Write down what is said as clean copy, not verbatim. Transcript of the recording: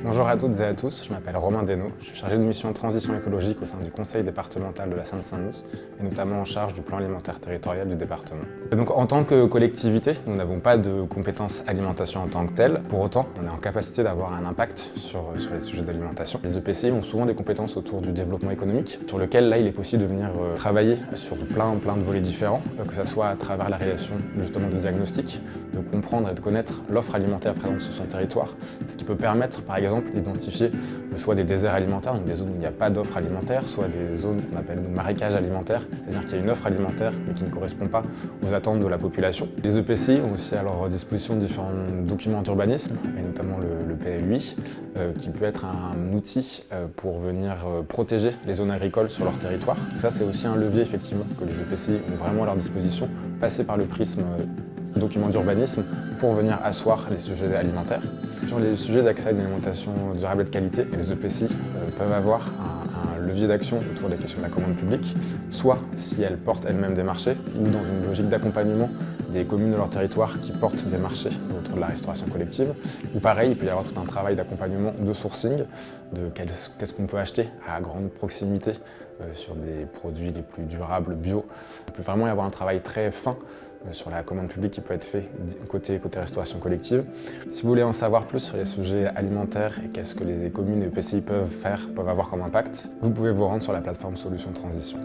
Bonjour à toutes et à tous, je m'appelle Romain Desnaux, je suis chargé de mission transition écologique au sein du conseil départemental de la Seine-Saint-Denis et notamment en charge du plan alimentaire territorial du département. Et donc en tant que collectivité, nous n'avons pas de compétences alimentation en tant que telle. Pour autant, on est en capacité d'avoir un impact sur les sujets d'alimentation. Les EPCI ont souvent des compétences autour du développement économique, sur lequel là il est possible de venir travailler sur plein de volets différents, que ce soit à travers la réalisation justement de diagnostics, de comprendre et de connaître l'offre alimentaire présente sur son territoire, ce qui peut permettre par exemple d'identifier soit des déserts alimentaires, donc des zones où il n'y a pas d'offre alimentaire, soit des zones qu'on appelle nous marécages alimentaires, c'est-à-dire qu'il y a une offre alimentaire mais qui ne correspond pas aux attentes de la population. Les EPCI ont aussi à leur disposition différents documents d'urbanisme, et notamment le PLUI, qui peut être un outil pour venir protéger les zones agricoles sur leur territoire. Donc ça c'est aussi un levier effectivement que les EPCI ont vraiment à leur disposition, passer par le prisme documents d'urbanisme pour venir asseoir les sujets alimentaires. Sur les sujets d'accès à une alimentation durable et de qualité, les EPCI peuvent avoir un levier d'action autour des questions de la commande publique, soit si elles portent elles-mêmes des marchés, ou dans une logique d'accompagnement des communes de leur territoire qui portent des marchés autour de la restauration collective, ou pareil, il peut y avoir tout un travail d'accompagnement, de sourcing, de qu'est-ce qu'on peut acheter à grande proximité sur des produits les plus durables, bio. Il peut vraiment y avoir un travail très fin sur la commande publique qui peut être fait côté restauration collective. Si vous voulez en savoir plus sur les sujets alimentaires et qu'est-ce que les communes et EPCI peuvent avoir comme impact, vous pouvez vous rendre sur la plateforme Solutions Transition.